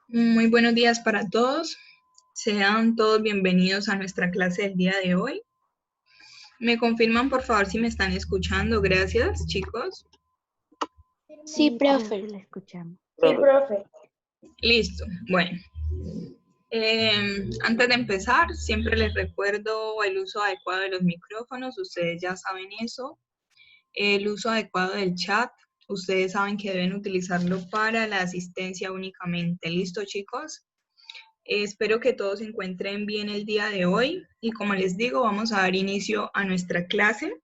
Muy buenos días para todos. Sean todos bienvenidos a nuestra clase del día de hoy. ¿Me confirman, por favor, si me están escuchando? Gracias, chicos. Sí, profe. Le escuchamos. Sí, profe. Listo. Bueno. Antes de empezar, siempre les recuerdo el uso adecuado de los micrófonos. Ustedes ya saben eso. El uso adecuado del chat. Ustedes saben que deben utilizarlo para la asistencia únicamente. ¿Listo, chicos? Espero que todos se encuentren bien el día de hoy y como les digo, vamos a dar inicio a nuestra clase.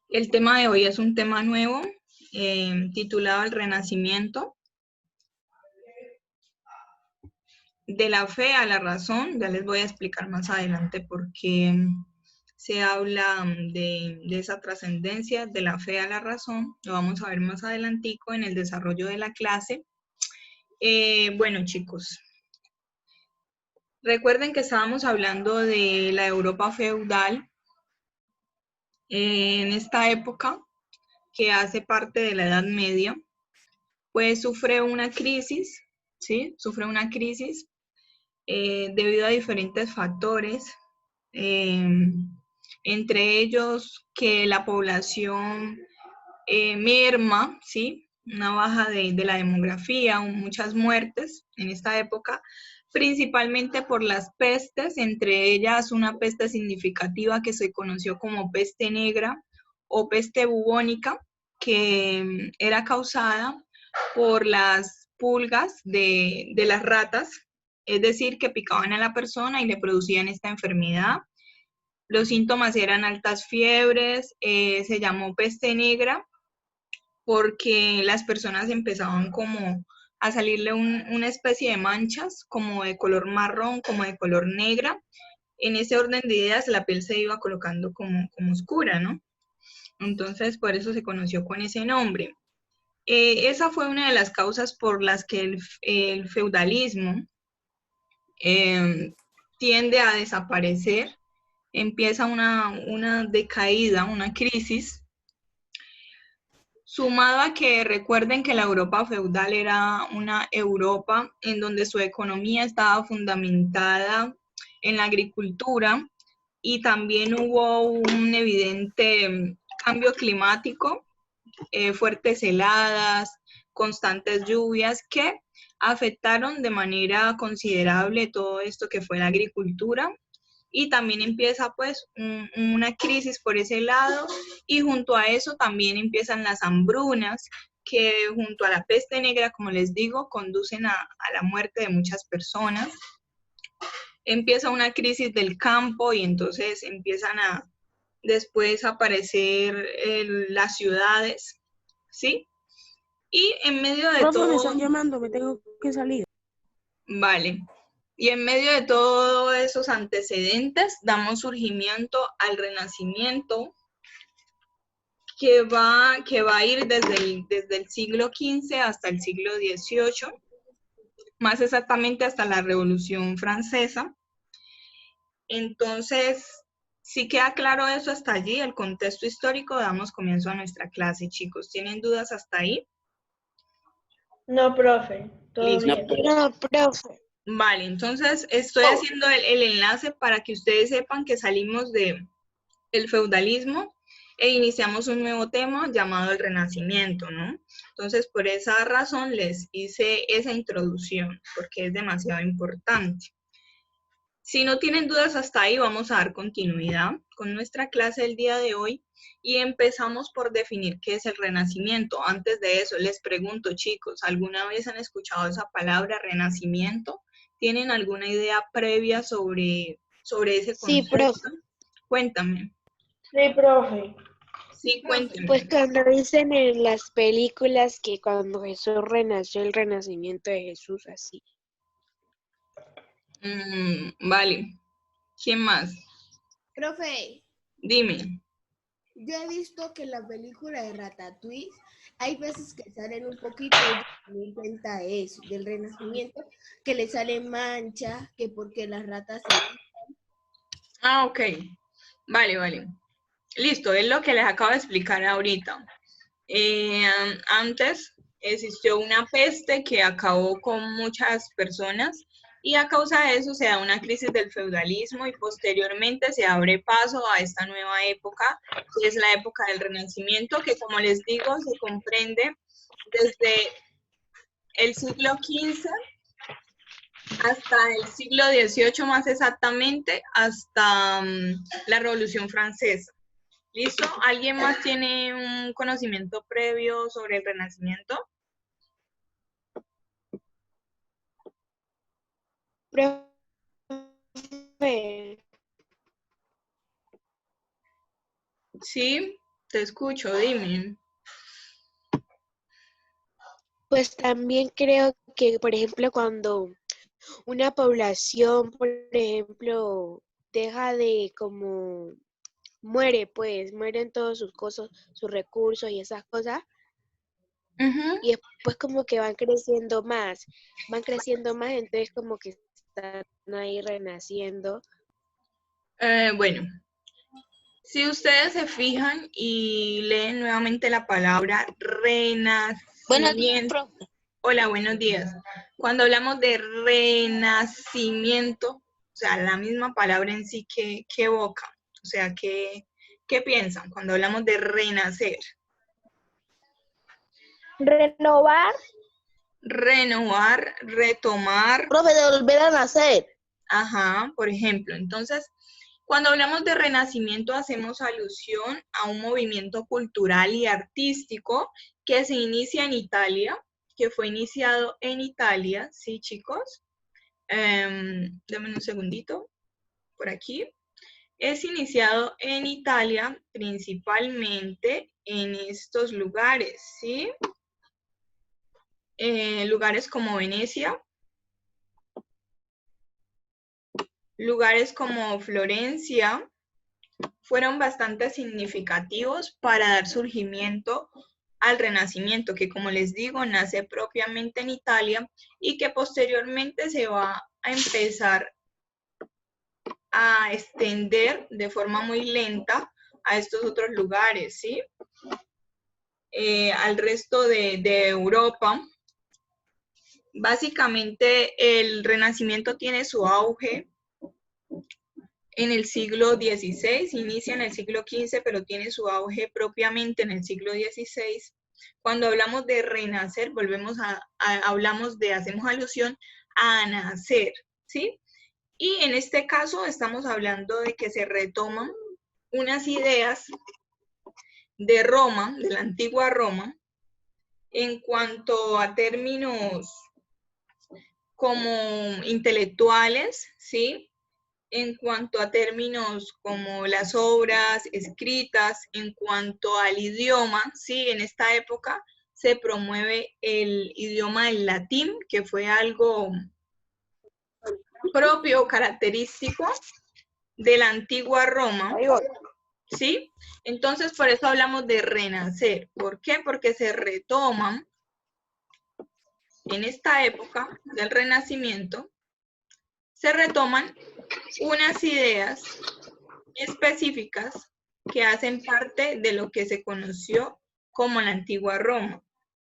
El tema de hoy es un tema nuevo titulado El Renacimiento. De la fe a la razón, ya les voy a explicar más adelante por qué se habla de esa trascendencia de la fe a la razón. Lo vamos a ver más adelantico en el desarrollo de la clase. Bueno, chicos. Recuerden que estábamos hablando de la Europa feudal en esta época, que hace parte de la Edad Media, pues sufre una crisis, ¿sí? Sufre una crisis debido a diferentes factores, entre ellos que la población merma, ¿sí? Una baja de la demografía, muchas muertes en esta época, principalmente por las pestes, entre ellas una peste significativa que se conoció como peste negra o peste bubónica, que era causada por las pulgas de las ratas, es decir, que picaban a la persona y le producían esta enfermedad. Los síntomas eran altas fiebres, se llamó peste negra, porque las personas empezaban como a salirle una especie de manchas, como de color marrón, como de color negra. En ese orden de ideas, la piel se iba colocando como oscura, ¿no? Entonces, por eso se conoció con ese nombre. Esa fue una de las causas por las que el feudalismo tiende a desaparecer, empieza una decaída, una crisis, sumado a que recuerden que la Europa feudal era una Europa en donde su economía estaba fundamentada en la agricultura y también hubo un evidente cambio climático, fuertes heladas, constantes lluvias que afectaron de manera considerable todo esto que fue la agricultura. Y también empieza pues una crisis por ese lado y junto a eso también empiezan las hambrunas que junto a la peste negra, como les digo, conducen a la muerte de muchas personas. Empieza una crisis del campo y entonces empiezan a después aparecer las ciudades, ¿sí? Y en medio de Profe, todo... me están llamando, me tengo que salir. Vale. Y en medio de todos esos antecedentes, damos surgimiento al Renacimiento, que va a ir desde el siglo XV hasta el siglo XVIII, más exactamente hasta la Revolución Francesa. Entonces, si queda claro eso hasta allí, el contexto histórico, damos comienzo a nuestra clase, chicos. ¿Tienen dudas hasta ahí? No, profe. Todo Listo. bien. No, profe. Vale, entonces estoy haciendo el enlace para que ustedes sepan que salimos del feudalismo e iniciamos un nuevo tema llamado el Renacimiento, ¿no? Entonces, por esa razón les hice esa introducción, porque es demasiado importante. Si no tienen dudas hasta ahí, vamos a dar continuidad con nuestra clase del día de hoy y empezamos por definir qué es el Renacimiento. Antes de eso, les pregunto, chicos, ¿alguna vez han escuchado esa palabra Renacimiento? ¿Tienen alguna idea previa sobre ese Sí, concepto? profe. Cuéntame. Sí, profe. Sí, cuéntame. Pues cuando dicen en las películas que cuando Jesús renació, el renacimiento de Jesús, así. Vale. ¿Quién más? Profe, Dime. yo he visto que en la película de Ratatouille hay veces que salen un poquito, ella también cuenta eso, del renacimiento, que le sale mancha, que porque las ratas se... Ah, ok. Vale. Listo, es lo que les acabo de explicar ahorita. Antes existió una peste que acabó con muchas personas y a causa de eso se da una crisis del feudalismo y posteriormente se abre paso a esta nueva época, que es la época del Renacimiento, que como les digo, se comprende desde el siglo XV hasta el siglo XVIII más exactamente, hasta la Revolución Francesa. ¿Listo? ¿Alguien más tiene un conocimiento previo sobre el Renacimiento? Profe, Sí, te escucho, dime. pues también creo que, por ejemplo, cuando una población, por ejemplo, deja de como muere, pues mueren todos sus cosas, sus recursos y esas cosas, Ujú. y después como que van creciendo más, entonces como que están ahí renaciendo. Bueno, si ustedes se fijan y leen nuevamente la palabra Buenos días, renacimiento. profe. Hola, buenos días. Cuando hablamos de renacimiento, o sea, la misma palabra en sí que evoca, o sea, ¿qué piensan cuando hablamos de renacer? Renovar. Renovar, retomar, Profe, de volver a nacer. ajá, por ejemplo. Entonces, cuando hablamos de renacimiento hacemos alusión a un movimiento cultural y artístico que se inicia en Italia, que fue iniciado en Italia, ¿sí, chicos? Dame un segundito, por aquí. Es iniciado en Italia, principalmente en estos lugares, ¿sí? Lugares como Venecia, lugares como Florencia, fueron bastante significativos para dar surgimiento al Renacimiento, que como les digo, nace propiamente en Italia y que posteriormente se va a empezar a extender de forma muy lenta a estos otros lugares, ¿sí? Al resto de Europa. Básicamente el Renacimiento tiene su auge en el siglo XVI, inicia en el siglo XV, pero tiene su auge propiamente en el siglo XVI. Cuando hablamos de renacer, hacemos alusión a nacer, ¿sí? Y en este caso estamos hablando de que se retoman unas ideas de Roma, de la antigua Roma, en cuanto a términos como intelectuales, ¿sí? En cuanto a términos como las obras escritas, en cuanto al idioma, ¿sí? En esta época se promueve el idioma del latín, que fue algo propio, característico de la antigua Roma, ¿sí? Entonces, por eso hablamos de renacer. ¿Por qué? Porque se retoman en esta época del Renacimiento, se retoman unas ideas específicas que hacen parte de lo que se conoció como la antigua Roma,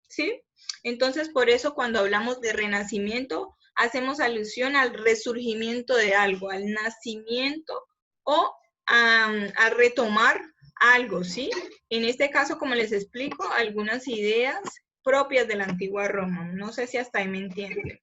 ¿sí? Entonces, por eso cuando hablamos de renacimiento, hacemos alusión al resurgimiento de algo, al nacimiento o a retomar algo, ¿sí? En este caso, como les explico, algunas ideas propias de la antigua Roma. No sé si hasta ahí me entienden.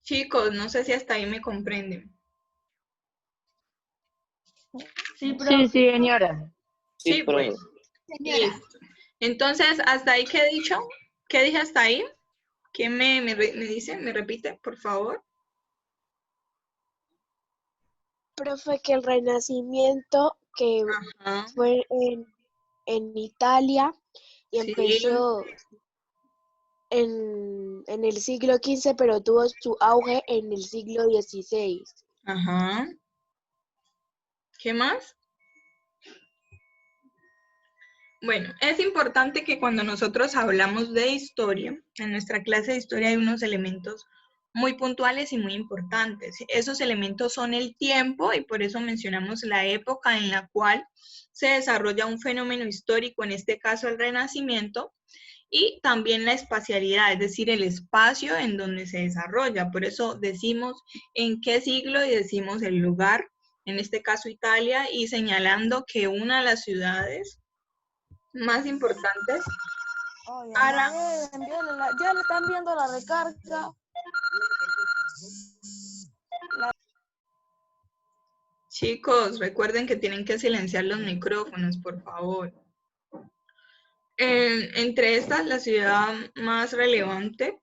Chicos, no sé si hasta ahí me comprenden. Sí, profe. Sí, señora. Sí, pues. Señora, Listo. Entonces, ¿hasta ahí qué he dicho? ¿Qué dije hasta ahí? ¿Quién me dice? ¿Me repite, por favor? Profe, que el Renacimiento que Ajá. fue en Italia y Sí. empezó en el siglo XV, pero tuvo su auge en el siglo XVI. Ajá. ¿Qué más? Bueno, es importante que cuando nosotros hablamos de historia, en nuestra clase de historia hay unos elementos muy puntuales y muy importantes. Esos elementos son el tiempo, y por eso mencionamos la época en la cual se desarrolla un fenómeno histórico, en este caso el Renacimiento, y también la espacialidad, es decir, el espacio en donde se desarrolla. Por eso decimos en qué siglo y decimos el lugar, en este caso Italia, y señalando que una de las ciudades más importantes para... Ya le están viendo la recarga. Chicos, recuerden que tienen que silenciar los micrófonos, por favor. Entre estas, la ciudad más relevante,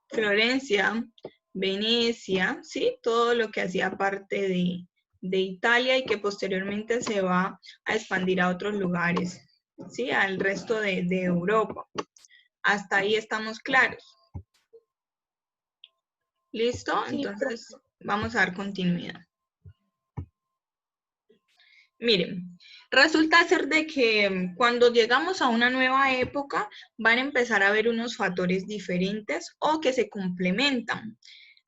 Florencia, Venecia, ¿sí? Todo lo que hacía parte de Italia y que posteriormente se va a expandir a otros lugares, ¿sí? Al resto de Europa. Hasta ahí estamos claros. ¿Listo? Sí, entonces vamos a dar continuidad. Miren, resulta ser de que cuando llegamos a una nueva época van a empezar a haber unos factores diferentes o que se complementan.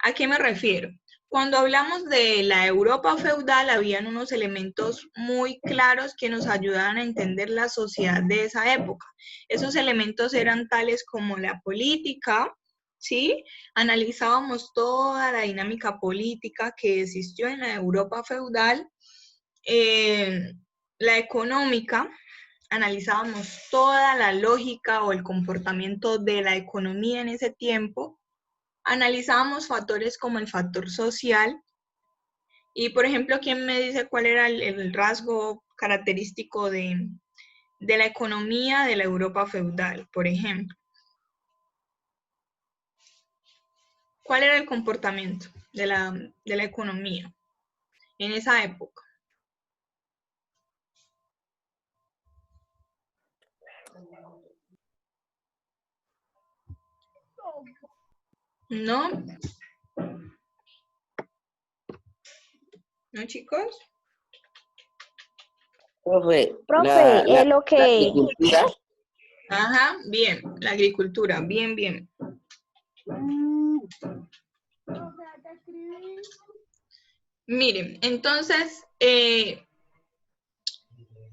¿A qué me refiero? Cuando hablamos de la Europa feudal, habían unos elementos muy claros que nos ayudaban a entender la sociedad de esa época. Esos elementos eran tales como la política, ¿sí? Analizábamos toda la dinámica política que existió en la Europa feudal. La económica, analizábamos toda la lógica o el comportamiento de la economía en ese tiempo. Analizábamos factores como el factor social. Y, por ejemplo, ¿quién me dice cuál era el rasgo característico de la economía de la Europa feudal, por ejemplo? ¿Cuál era el comportamiento de la economía en esa época? ¿No? ¿No, chicos? Profe, Profe, lo la que... agricultura. Ajá, bien, la agricultura, bien, bien. Miren, entonces,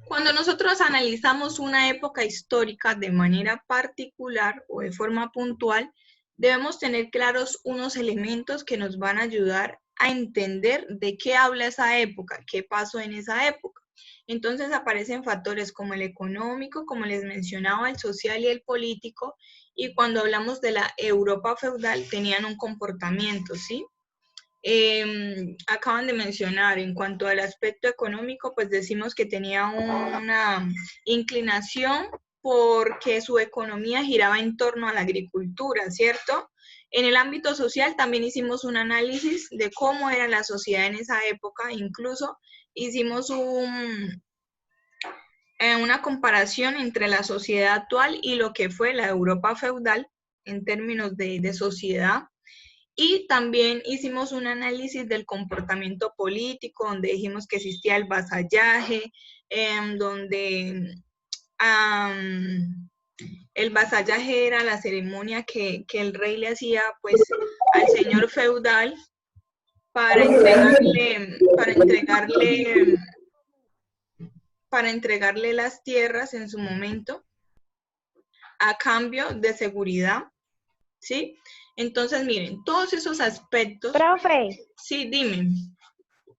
cuando nosotros analizamos una época histórica de manera particular o de forma puntual, debemos tener claros unos elementos que nos van a ayudar a entender de qué habla esa época, qué pasó en esa época. Entonces aparecen factores como el económico, como les mencionaba, el social y el político, y cuando hablamos de la Europa feudal tenían un comportamiento, ¿sí? Acaban de mencionar, en cuanto al aspecto económico, pues decimos que tenía una inclinación porque su economía giraba en torno a la agricultura, ¿cierto? En el ámbito social también hicimos un análisis de cómo era la sociedad en esa época, incluso hicimos una comparación entre la sociedad actual y lo que fue la Europa feudal en términos de sociedad. Y también hicimos un análisis del comportamiento político, donde dijimos que existía el vasallaje, donde el vasallaje era la ceremonia que el rey le hacía pues al señor feudal para entregarle las tierras en su momento a cambio de seguridad, ¿sí? Entonces, miren, todos esos aspectos... Profe, Sí, dime.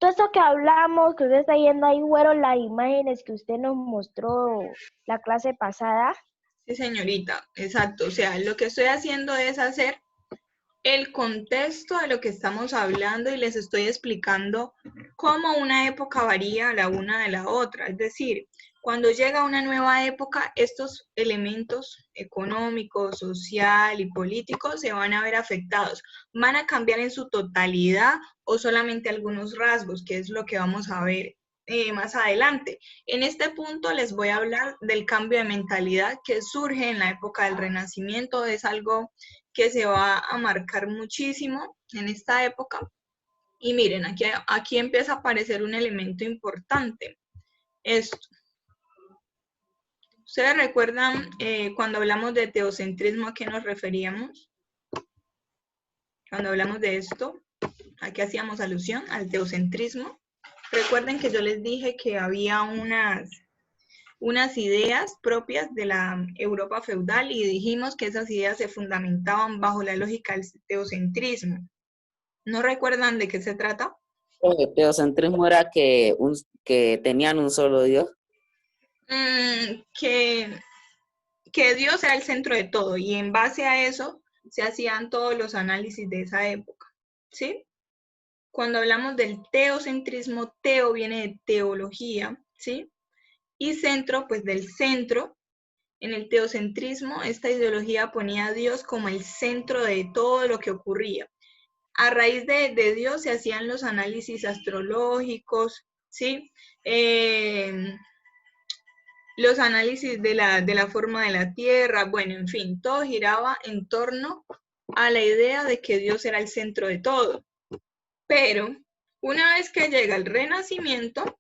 todo esto que hablamos, que usted está yendo ahí, fueron las imágenes que usted nos mostró la clase pasada. Sí, señorita, exacto. O sea, lo que estoy haciendo es hacer el contexto de lo que estamos hablando y les estoy explicando cómo una época varía la una de la otra. Es decir, cuando llega una nueva época, estos elementos económicos, social y políticos se van a ver afectados. ¿Van a cambiar en su totalidad o solamente algunos rasgos, que es lo que vamos a ver más adelante? En este punto les voy a hablar del cambio de mentalidad que surge en la época del Renacimiento. Es algo que se va a marcar muchísimo en esta época. Y miren, aquí empieza a aparecer un elemento importante. Esto. ¿Ustedes recuerdan cuando hablamos de teocentrismo a qué nos referíamos? Cuando hablamos de esto, ¿a qué hacíamos alusión? Al teocentrismo. Recuerden que yo les dije que había unas ideas propias de la Europa feudal y dijimos que esas ideas se fundamentaban bajo la lógica del teocentrismo. ¿No recuerdan de qué se trata? El teocentrismo era que tenían un solo Dios. Que Dios era el centro de todo y en base a eso se hacían todos los análisis de esa época, ¿sí? Cuando hablamos del teocentrismo, teo viene de teología, ¿sí? Y centro, pues del centro. En el teocentrismo, esta ideología ponía a Dios como el centro de todo lo que ocurría. A raíz de Dios se hacían los análisis astrológicos, ¿sí? Los análisis de la forma de la Tierra, bueno, en fin, todo giraba en torno a la idea de que Dios era el centro de todo. Pero una vez que llega el Renacimiento,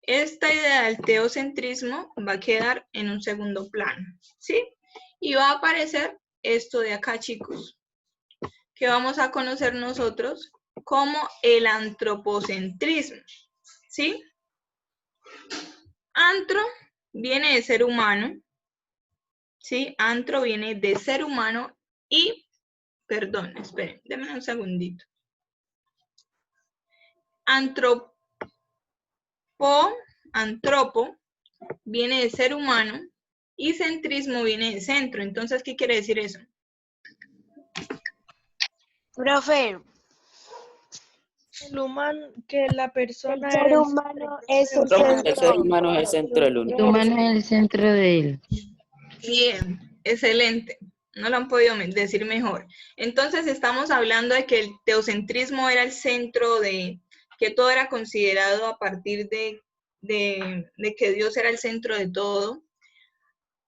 esta idea del teocentrismo va a quedar en un segundo plano, ¿sí? Y va a aparecer esto de acá, chicos, que vamos a conocer nosotros como el antropocentrismo, ¿sí? Antro viene de ser humano, ¿sí? Antro viene de ser humano y, perdón, esperen, denme un segundito. Antropo viene de ser humano y centrismo viene de centro. Entonces, ¿qué quiere decir eso? Profe, El humano, que la persona El ser es humano es el El ser centro. humano es el centro del El universo. humano es el centro de él. Bien, excelente. No lo han podido decir mejor. Entonces, estamos hablando de que el teocentrismo era el centro de, que todo era considerado a partir de que Dios era el centro de todo.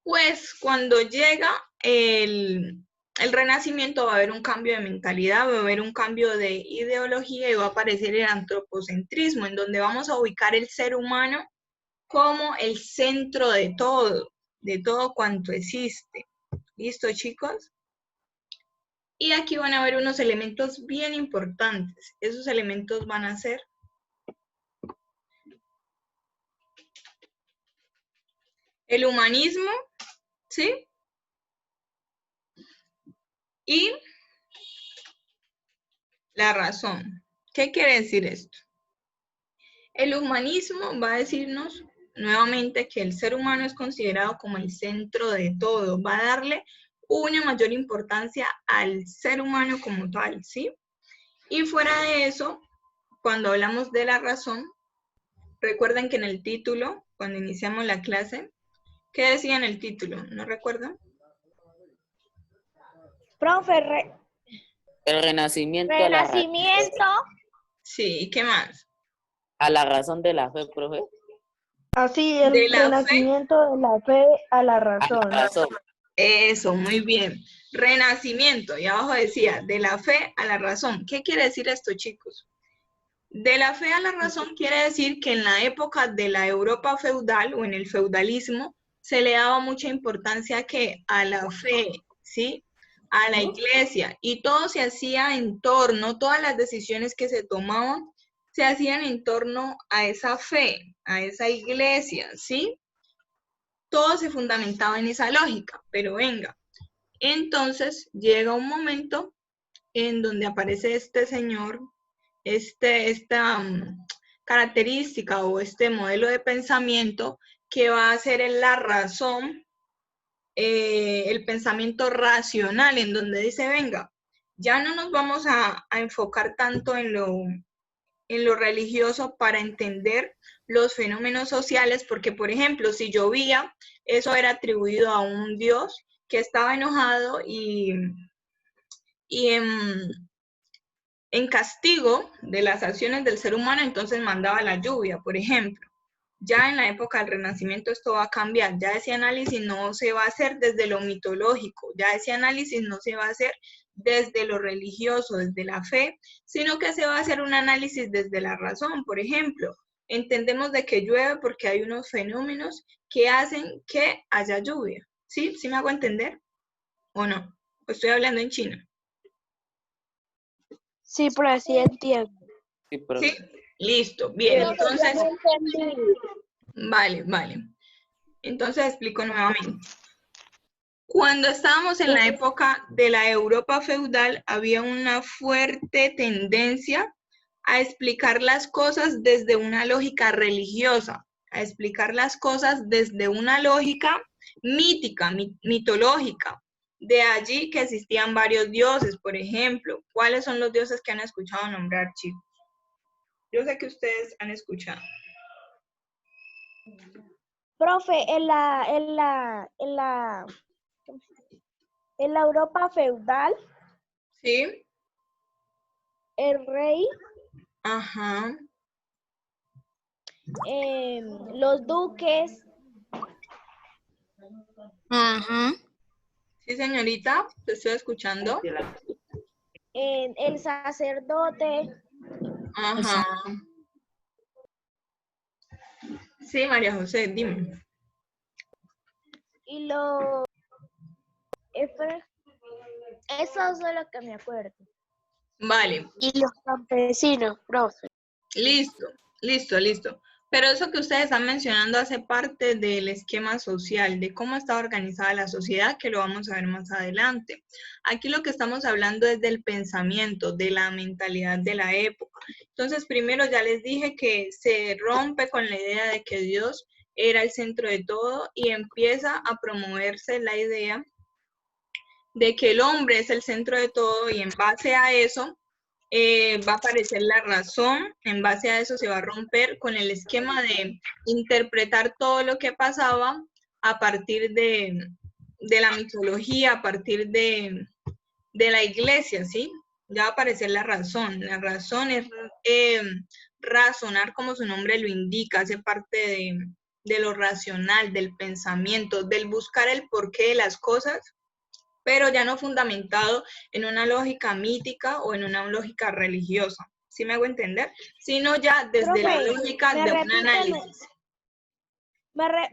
Pues cuando llega el Renacimiento va a haber un cambio de mentalidad, va a haber un cambio de ideología y va a aparecer el antropocentrismo, en donde vamos a ubicar el ser humano como el centro de todo cuanto existe. ¿Listo, chicos? Y aquí van a ver unos elementos bien importantes. Esos elementos van a ser el humanismo, ¿sí? Y la razón. ¿Qué quiere decir esto? El humanismo va a decirnos nuevamente que el ser humano es considerado como el centro de todo, va a darle una mayor importancia al ser humano como tal, ¿sí? Y fuera de eso, cuando hablamos de la razón, recuerden que en el título, cuando iniciamos la clase, ¿qué decía en el título? ¿No recuerdan? Profe, El renacimiento a renacimiento. Sí, ¿y qué más? la razón de la fe, profe. así, el De la fe. renacimiento de la fe a la A razón. la razón. Eso, muy bien. Renacimiento, y abajo decía, de la fe a la razón. ¿Qué quiere decir esto, chicos? De la fe a la razón quiere decir que en la época de la Europa feudal o en el feudalismo se le daba mucha importancia a la fe, ¿sí? A la iglesia, y todo se hacía en torno, todas las decisiones que se tomaban se hacían en torno a esa fe, a esa iglesia, ¿sí? Todo se fundamentaba en esa lógica, pero venga, entonces llega un momento en donde aparece este señor, esta característica o este modelo de pensamiento que va a ser en la razón, el pensamiento racional, en donde dice, venga, ya no nos vamos a enfocar tanto en lo religioso para entender los fenómenos sociales, porque, por ejemplo, si llovía, eso era atribuido a un dios que estaba enojado y en castigo de las acciones del ser humano, entonces mandaba la lluvia, por ejemplo. Ya en la época del Renacimiento esto va a cambiar, ya ese análisis no se va a hacer desde lo mitológico, ya ese análisis no se va a hacer desde lo religioso, desde la fe, sino que se va a hacer un análisis desde la razón. Por ejemplo, entendemos de que llueve porque hay unos fenómenos que hacen que haya lluvia. ¿Sí? ¿Sí me hago entender? ¿O no? ¿O estoy hablando en chino? Sí, pero así entiendo. Sí, pero ¿Sí? Listo, bien, Pero entonces, yo no entendí. vale. Entonces explico nuevamente. Cuando estábamos en la época de la Europa feudal, había una fuerte tendencia a explicar las cosas desde una lógica religiosa, a explicar las cosas desde una lógica mítica, mitológica. De allí que existían varios dioses, por ejemplo. ¿Cuáles son los dioses que han escuchado nombrar, chicos? Yo sé que ustedes han escuchado. Profe, en la Europa feudal, ¿Sí? el rey, Ajá. los duques, Ajá. Sí, señorita, te estoy escuchando. el sacerdote, Ajá. Sí, María José, dime. y los... Eso es de lo que me acuerdo. Vale, Y los campesinos, profe. listo. Pero eso que ustedes están mencionando hace parte del esquema social, de cómo está organizada la sociedad, que lo vamos a ver más adelante. Aquí lo que estamos hablando es del pensamiento, de la mentalidad de la época. Entonces, primero ya les dije que se rompe con la idea de que Dios era el centro de todo y empieza a promoverse la idea de que el hombre es el centro de todo y en base a eso va a aparecer la razón, en base a eso se va a romper con el esquema de interpretar todo lo que pasaba a partir de la mitología, a partir de la iglesia, ¿sí? Ya va a aparecer la razón es razonar como su nombre lo indica, hace parte de lo racional, del pensamiento, del buscar el porqué de las cosas, pero ya no fundamentado en una lógica mítica o en una lógica religiosa, ¿sí me hago entender? Sino ya desde la Profe, lógica ¿me de un repite análisis.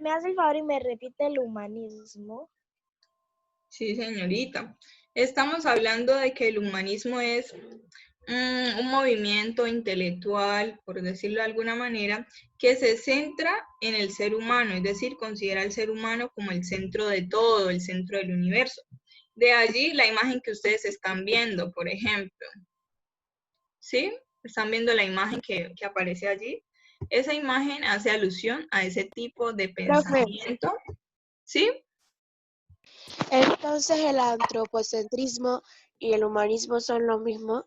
me hace el favor y me repite el humanismo? Sí, señorita. Estamos hablando de que el humanismo es un movimiento intelectual, por decirlo de alguna manera, que se centra en el ser humano, es decir, considera al ser humano como el centro de todo, el centro del universo. De allí la imagen que ustedes están viendo, por ejemplo. ¿Sí? ¿Están viendo la imagen que aparece allí? Esa imagen hace alusión a ese tipo de Profe, pensamiento. ¿Sí? entonces el antropocentrismo y el humanismo son lo mismo.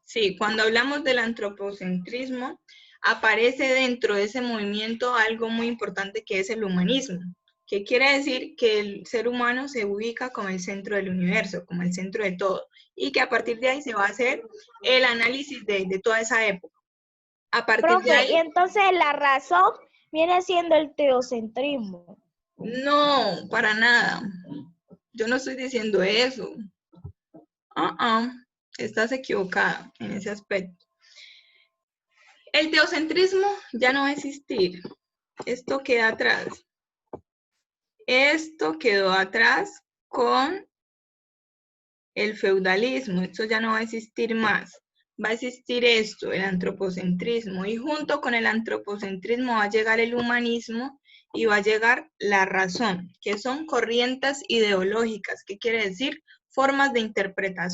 Sí, cuando hablamos del antropocentrismo, aparece dentro de ese movimiento algo muy importante que es el humanismo, que quiere decir que el ser humano se ubica como el centro del universo, como el centro de todo, y que a partir de ahí se va a hacer el análisis de toda esa época. A partir de Profe, ahí, y entonces la razón viene siendo el teocentrismo. no, para nada. Yo no estoy diciendo eso. Estás equivocada en ese aspecto. El teocentrismo ya no va a existir. Esto queda atrás. Esto quedó atrás con el feudalismo. Esto ya no va a existir más. Va a existir esto, el antropocentrismo. Y junto con el antropocentrismo va a llegar el humanismo y va a llegar la razón, que son corrientes ideológicas. ¿Qué quiere decir? Formas de interpretar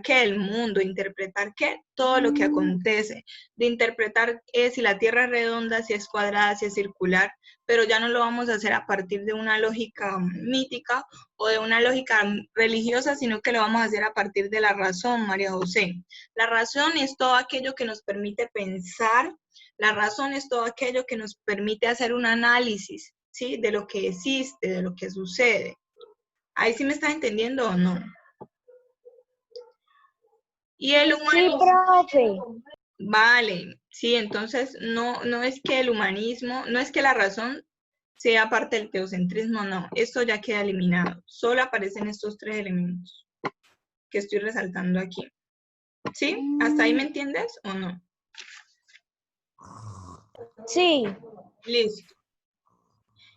qué el mundo, interpretar qué todo lo que acontece, de interpretar si la Tierra es redonda, si es cuadrada, si es circular, pero ya no lo vamos a hacer a partir de una lógica mítica o de una lógica religiosa, sino que lo vamos a hacer a partir de la razón, María José. La razón es todo aquello que nos permite pensar, la razón es todo aquello que nos permite hacer un análisis, ¿sí? De lo que existe, de lo que sucede. ¿Ahí sí me estás entendiendo o no? Y el Sí, humanismo. profe. Vale, sí, entonces no es que el humanismo, no es que la razón sea parte del teocentrismo, no, esto ya queda eliminado. Solo aparecen estos tres elementos que estoy resaltando aquí. ¿Sí? ¿Hasta ahí me entiendes o no? Sí. Listo.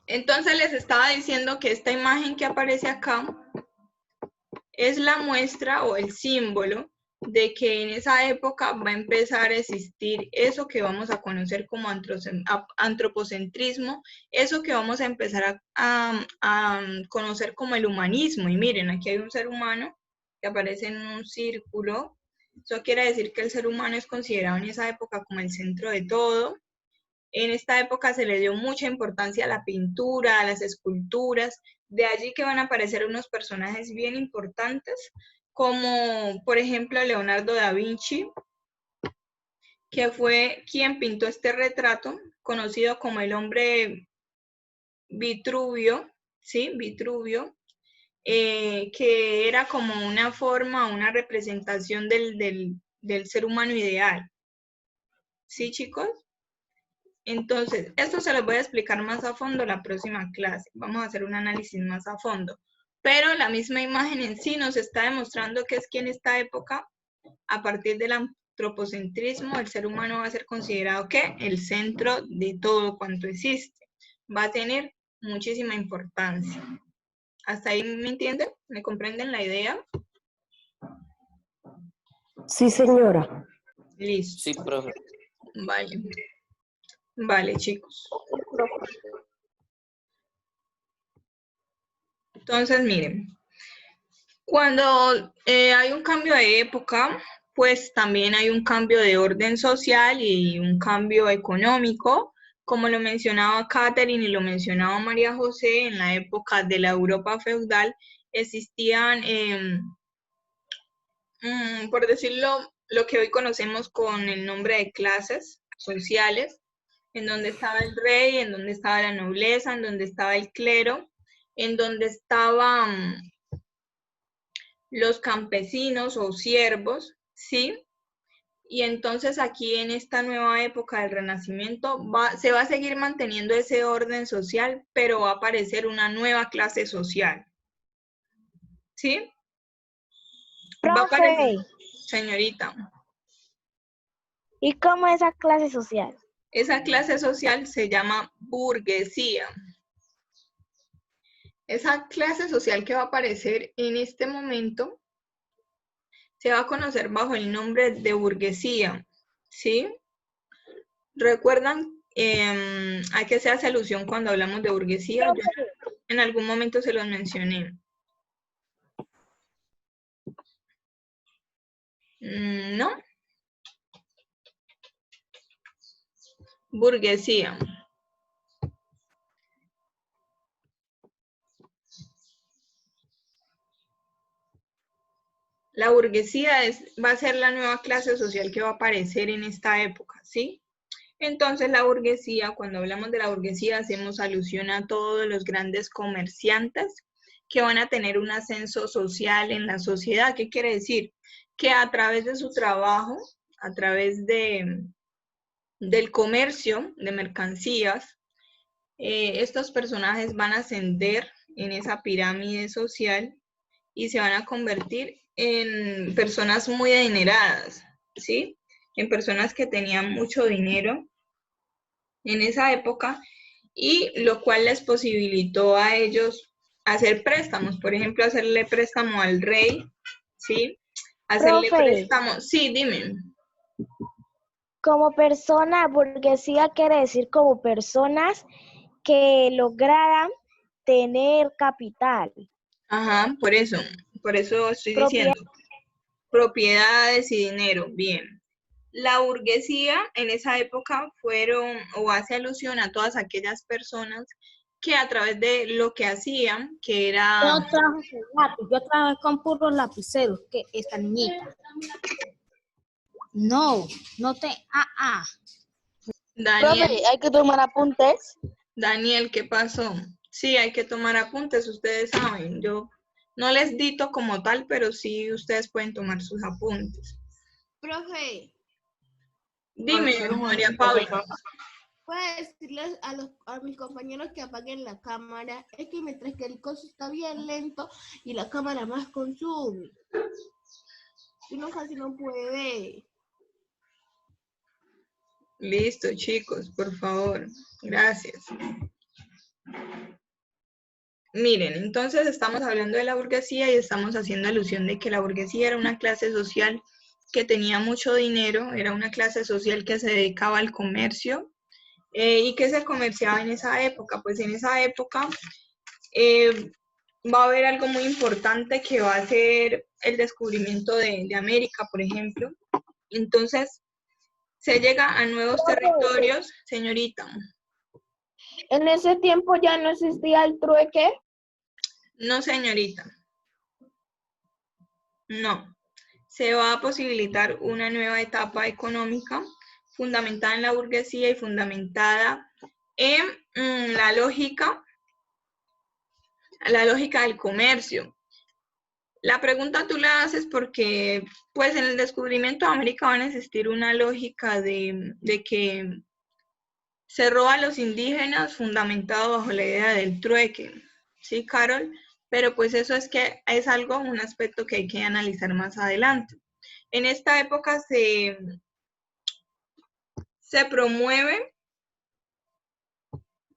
Entonces les estaba diciendo que esta imagen que aparece acá es la muestra o el símbolo de que en esa época va a empezar a existir eso que vamos a conocer como antropocentrismo, eso que vamos a empezar a conocer como el humanismo. Y miren, aquí hay un ser humano que aparece en un círculo. Eso quiere decir que el ser humano es considerado en esa época como el centro de todo. En esta época se le dio mucha importancia a la pintura, a las esculturas, de allí que van a aparecer unos personajes bien importantes, como por ejemplo Leonardo da Vinci, que fue quien pintó este retrato, conocido como el hombre Vitruvio, ¿sí? Vitruvio, que era como una forma, una representación del ser humano ideal. ¿Sí, chicos? Entonces, esto se los voy a explicar más a fondo la próxima clase. Vamos a hacer un análisis más a fondo. Pero la misma imagen en sí nos está demostrando que es que en esta época, a partir del antropocentrismo, el ser humano va a ser considerado ¿qué? El centro de todo cuanto existe. Va a tener muchísima importancia. ¿Hasta ahí me entienden? ¿Me comprenden la idea? Sí, señora. Listo. Sí, profe. Vale. Vale, chicos. Entonces, miren, cuando hay un cambio de época, pues también hay un cambio de orden social y un cambio económico, como lo mencionaba Catherine y lo mencionaba María José, en la época de la Europa feudal existían, por decirlo, lo que hoy conocemos con el nombre de clases sociales, en donde estaba el rey, en donde estaba la nobleza, en donde estaba el clero, en donde estaban los campesinos o siervos, ¿sí? Y entonces aquí en esta nueva época del Renacimiento se va a seguir manteniendo ese orden social, pero va a aparecer una nueva clase social, ¿sí? Va a aparecer, señorita. ¿Y cómo es esa clase social? Esa clase social se llama burguesía. Esa clase social que va a aparecer en este momento se va a conocer bajo el nombre de burguesía, ¿sí? ¿Recuerdan a qué se hace alusión cuando hablamos de burguesía? Yo en algún momento se los mencioné. ¿No? Burguesía. La burguesía va a ser la nueva clase social que va a aparecer en esta época, ¿sí? Entonces la burguesía, cuando hablamos de la burguesía, hacemos alusión a todos los grandes comerciantes que van a tener un ascenso social en la sociedad. ¿Qué quiere decir? Que a través de su trabajo, a través del comercio de mercancías, estos personajes van a ascender en esa pirámide social y se van a convertir en personas muy adineradas, ¿sí? En personas que tenían mucho dinero en esa época, y lo cual les posibilitó a ellos hacer préstamos, por ejemplo, hacerle préstamo al rey, ¿sí? Hacerle préstamo, sí, dime. Como persona, burguesía quiere decir como personas que lograran tener capital. Ajá, por eso estoy diciendo. Propiedades y dinero, bien. La burguesía en esa época fueron, o hace alusión a todas aquellas personas que a través de lo que hacían, que era... Yo trabajé con puros lapiceros, que esta niñita. No te... Daniel, Profe, ¿hay que tomar apuntes? Daniel, ¿qué pasó? Sí, hay que tomar apuntes, ustedes saben. Yo no les dicto como tal, pero sí ustedes pueden tomar sus apuntes. Profe. Dime, María Paula. ¿Puedo decirles a mis compañeros que apaguen la cámara? Es que mientras que el coso está bien lento y la cámara más consume. Y uno casi no puede. Listo, chicos, por favor. Gracias. Miren, entonces estamos hablando de la burguesía y estamos haciendo alusión de que la burguesía era una clase social que tenía mucho dinero, era una clase social que se dedicaba al comercio. ¿Y qué se comerciaba en esa época? Pues en esa época va a haber algo muy importante que va a ser el descubrimiento de América, por ejemplo. Entonces, se llega a nuevos territorios, señorita. En ese tiempo ya no existía el trueque. No, señorita. No. Se va a posibilitar una nueva etapa económica fundamentada en la burguesía y fundamentada en la lógica del comercio. La pregunta tú la haces porque, pues, en el descubrimiento de América van a existir una lógica de que se roba a los indígenas fundamentado bajo la idea del trueque. ¿Sí, Carol? Pero pues eso es algo, un aspecto que hay que analizar más adelante. En esta época se promueve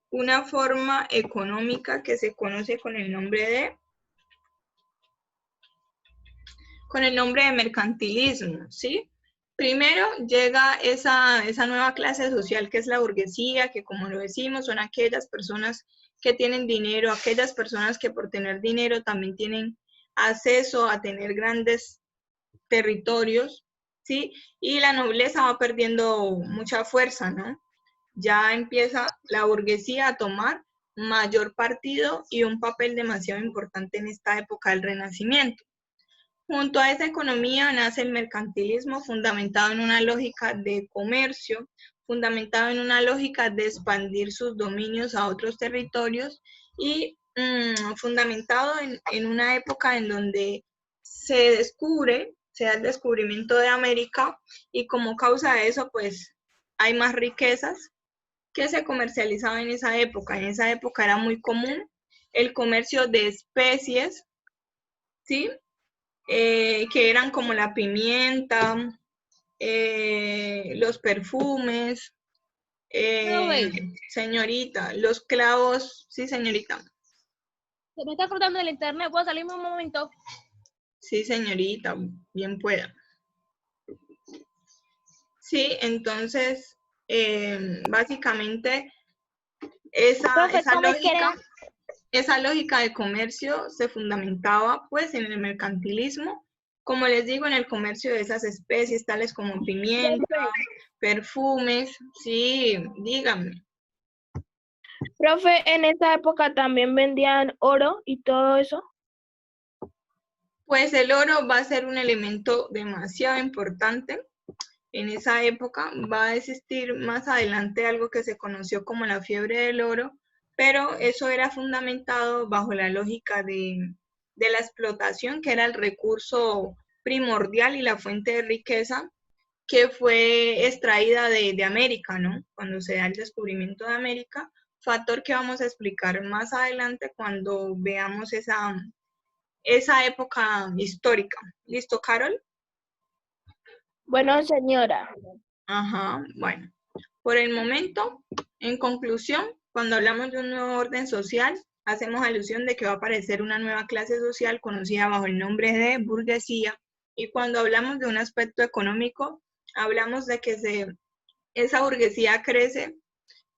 una forma económica que se conoce con el nombre de mercantilismo, ¿sí? Primero llega esa nueva clase social que es la burguesía, que como lo decimos, son aquellas personas que tienen dinero, aquellas personas que por tener dinero también tienen acceso a tener grandes territorios, ¿sí? Y la nobleza va perdiendo mucha fuerza, ¿no? Ya empieza la burguesía a tomar mayor partido y un papel demasiado importante en esta época del Renacimiento. Junto a esa economía nace el mercantilismo fundamentado en una lógica de comercio, fundamentado en una lógica de expandir sus dominios a otros territorios y fundamentado en una época en donde se da el descubrimiento de América y como causa de eso pues hay más riquezas que se comercializaban en esa época. En esa época era muy común el comercio de especies, ¿sí? Que eran como la pimienta, los perfumes, señorita, los clavos, sí, señorita. Se me está cortando el internet, ¿puedo salirme un momento? Sí, señorita, bien pueda. Sí, entonces, básicamente, esa lógica de comercio se fundamentaba pues en el mercantilismo, como les digo, en el comercio de esas especies tales como pimienta, perfumes, sí, díganme. Profe, en esa época también vendían oro y todo eso. Pues el oro va a ser un elemento demasiado importante. En esa época va a existir más adelante algo que se conoció como la fiebre del oro, pero eso era fundamentado bajo la lógica de la explotación, que era el recurso primordial y la fuente de riqueza que fue extraída de América, ¿no? Cuando se da el descubrimiento de América, factor que vamos a explicar más adelante cuando veamos esa época histórica. ¿Listo, Carol? Bueno, señora. Ajá, bueno. Por el momento, en conclusión, cuando hablamos de un nuevo orden social, hacemos alusión de que va a aparecer una nueva clase social conocida bajo el nombre de burguesía, y cuando hablamos de un aspecto económico, hablamos de que esa burguesía crece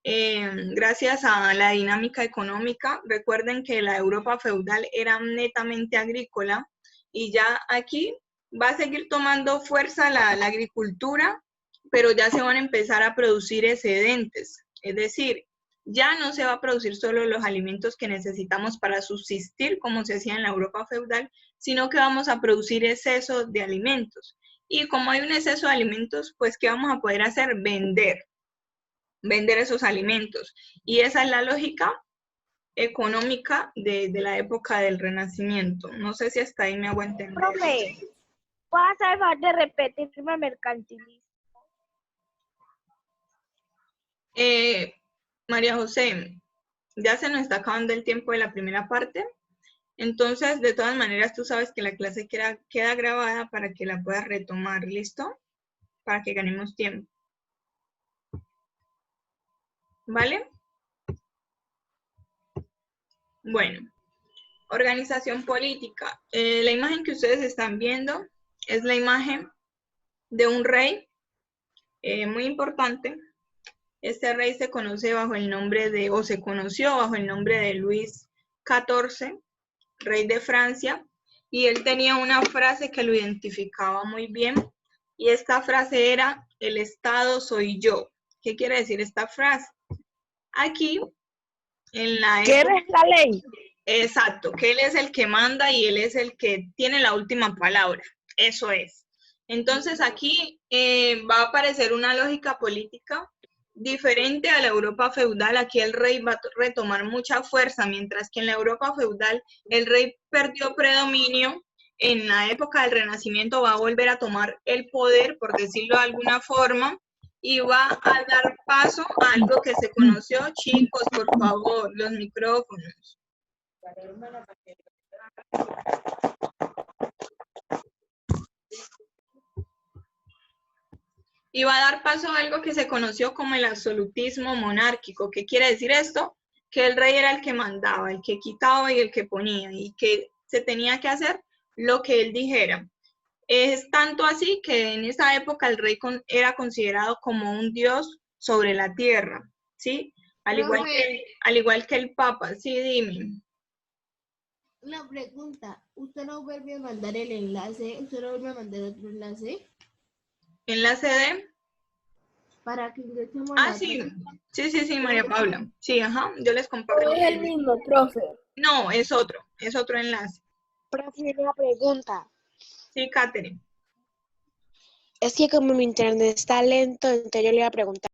gracias a la dinámica económica. Recuerden que la Europa feudal era netamente agrícola y ya aquí va a seguir tomando fuerza la agricultura, pero ya se van a empezar a producir excedentes. Es decir, ya no se va a producir solo los alimentos que necesitamos para subsistir, como se hacía en la Europa feudal, sino que vamos a producir exceso de alimentos. Y como hay un exceso de alimentos, pues ¿qué vamos a poder hacer? Vender esos alimentos. Y esa es la lógica económica de la época del Renacimiento. No sé si hasta ahí me hago entender. Profe, ¿vas a dejar de repetirme mercantilismo? María José, ya se nos está acabando el tiempo de la primera parte. Entonces, de todas maneras, tú sabes que la clase queda grabada para que la puedas retomar. ¿Listo? Para que ganemos tiempo. ¿Vale? Bueno, organización política. La imagen que ustedes están viendo es la imagen de un rey muy importante. Este rey se conoce bajo el nombre de, o se conoció bajo el nombre de Luis XIV, rey de Francia, y él tenía una frase que lo identificaba muy bien, y esta frase era, el Estado soy yo. ¿Qué quiere decir esta frase? Aquí, en la ¿Qué es la ley? Exacto, que él es el que manda y él es el que tiene la última palabra. Eso es. Entonces aquí va a aparecer una lógica política diferente a la Europa feudal. Aquí el rey va a retomar mucha fuerza, mientras que en la Europa feudal el rey perdió predominio. En la época del Renacimiento va a volver a tomar el poder, por decirlo de alguna forma, y va a dar paso a algo que se conoció, chicos, por favor, los micrófonos. Y va a dar paso a algo que se conoció como el absolutismo monárquico. ¿Qué quiere decir esto? Que el rey era el que mandaba, el que quitaba y el que ponía, y que se tenía que hacer lo que él dijera. Es tanto así que en esa época el rey era considerado como un dios sobre la tierra, ¿sí? Al igual que el papa. Sí, dime. Una pregunta, ¿usted no vuelve a mandar el enlace? ¿Usted no vuelve a mandar otro enlace? ¿Enlace de? Para que ingresemos a Ah, la sí. clase. Sí, María Paula. Sí, ajá, yo les comparto. Es el mismo, profe. No, es otro enlace. Profe, una pregunta. Sí, Katherine. Es que como mi internet está lento, entonces yo le iba a preguntar.